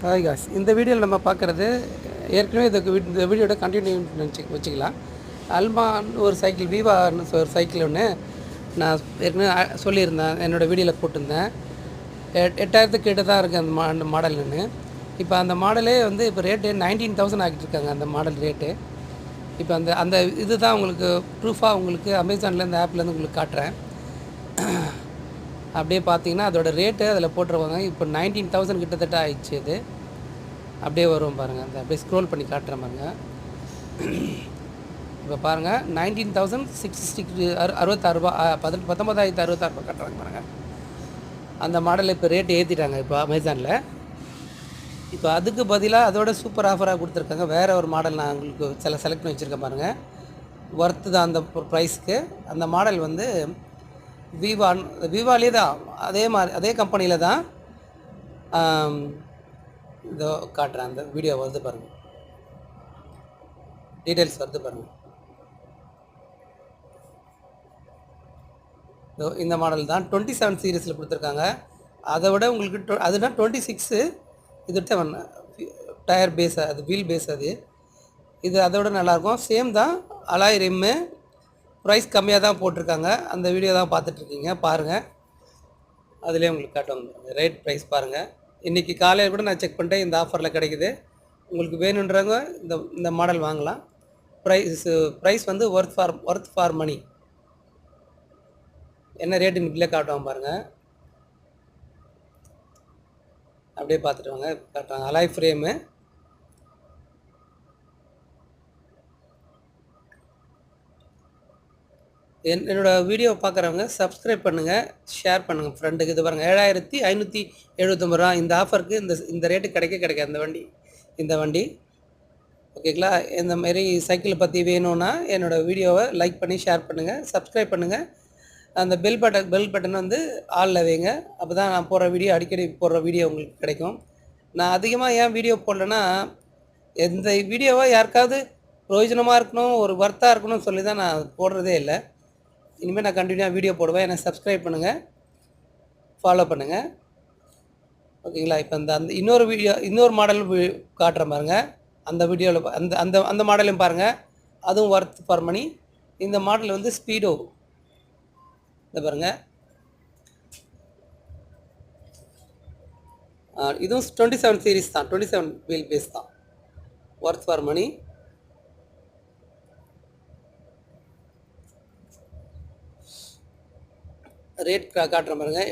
Hi cos, இந்த வீடியோவில் நம்ம பார்க்குறது ஏற்கனவே இந்த வீடியோட கண்டினியூ வச்சுக்கலாம். அல்மான் ஒரு சைக்கிள், விவான்னு ஒரு சைக்கிள் ஒன்று நான் ஏற்கனவே சொல்லியிருந்தேன், என்னோடய வீடியோவில் போட்டிருந்தேன். 8000 கிட்ட தான் இருக்குது அந்த மாடல்னு. இப்போ அந்த மாடலே வந்து இப்போ ரேட்டு 19,000 ஆகிட்டுருக்காங்க அந்த மாடல் ரேட்டு. இப்போ அந்த இது தான் உங்களுக்கு ப்ரூஃபாக உங்களுக்கு அமேசானில் இந்த ஆப்லேருந்து உங்களுக்கு காட்டுறேன். அப்படியே பார்த்தீங்கன்னா அதோடய ரேட்டு அதில் போட்டுருவாங்க. இப்போ 19,000 கிட்டத்தட்ட ஆயிடுச்சு. இது அப்படியே வரும் பாருங்கள். அந்த அப்படியே ஸ்க்ரோல் பண்ணி காட்டுறேன் பாருங்கள். இப்போ பாருங்கள், 19,660 66 19,066 காட்டுறாங்க பாருங்கள். அந்த மாடல் இப்போ ரேட்டு ஏற்றிட்டாங்க இப்போ அமேசானில். இப்போ அதுக்கு பதிலாக அதோட சூப்பர் ஆஃபராக கொடுத்துருக்காங்க. வேறு ஒரு மாடல் நான் உங்களுக்கு செலக்ட் பண்ணி வச்சுருக்கேன் பாருங்கள். ஒர்த்து தான் அந்த ப்ரைஸ்க்கு. அந்த மாடல் வந்து விவாலே தான், அதே கம்பெனியில் தான். இதோ காட்டுறேன், அந்த வீடியோ வருது பாருங்கள், டீட்டெயில்ஸ் வருது பாருங்கள். இதோ இந்த மாடல் தான் 27 சீரீஸில் கொடுத்துருக்காங்க. அதை விட உங்களுக்கு அதுதான் 26. இது டயர் பேஸ், அது வீல் பேஸ். இது அதை விட நல்லாயிருக்கும். சேம் தான், அலாய் ரிம்மு. ப்ரைஸ் கம்மியாக தான் போட்டிருக்காங்க. அந்த வீடியோ தான் பார்த்துட்ருக்கீங்க, பாருங்கள். அதிலே உங்களுக்கு காட்டுவாங்க ரேட் ப்ரைஸ் பாருங்கள். இன்றைக்கி காலையில் கூட நான் செக் பண்ணிட்டேன், இந்த ஆஃபரில் கிடைக்குது. உங்களுக்கு வேணுன்றவங்க இந்த மாடல் வாங்கலாம். ப்ரைஸ் வந்து ஒர்த் ஃபார் மணி. என்ன ரேட்டுன்னு கீழே காட்டுவாங்க பாருங்கள். அப்படியே பார்த்துட்டு வாங்க, காட்டுவாங்க. Alloy frame. என்னோடய வீடியோ பார்க்குறவங்க சப்ஸ்கிரைப் பண்ணுங்கள், ஷேர் பண்ணுங்கள் ஃப்ரெண்டுக்கு. இது பாருங்கள், 7,579 ரூபா. இந்த ஆஃபருக்கு இந்த ரேட்டு கிடைக்காது இந்த வண்டி. ஓகேங்களா? இந்தமாரி சைக்கிளை பற்றி வேணும்னா என்னோடய வீடியோவை லைக் பண்ணி ஷேர் பண்ணுங்கள், சப்ஸ்கிரைப் பண்ணுங்கள். அந்த பெல் பட்டன் வந்து ஆளில் வைங்க. அப்போ தான் நான் அடிக்கடி போடுற வீடியோ உங்களுக்கு கிடைக்கும். நான் அதிகமாக ஏன் வீடியோ போடலன்னா, எந்த வீடியோவை யாருக்காவது பிரயோஜனமாக இருக்கணும், ஒரு ஒர்த்தாக இருக்கணும்னு சொல்லி தான் நான் போடுறதே இல்லை. இனிமேல் நான் கண்டினியூவாக வீடியோ போடுவேன். என்னை சப்ஸ்கிரைப் பண்ணுங்கள், ஃபாலோ பண்ணுங்கள். ஓகேங்களா? இப்போ அந்த இன்னொரு மாடல் காட்டுறேன் பாருங்கள். அந்த வீடியோவில் அந்த மாடலையும் பாருங்கள். அதுவும் ஒர்த் ஃபார் மணி. இந்த மாடல் வந்து ஸ்பீடோ. இதை பாருங்கள், இதுவும் 27 சீரீஸ் தான், 27 வீல் பேஸ் தான். Worth for money. ரேட் காட்டுறேன் பாருங்கள்.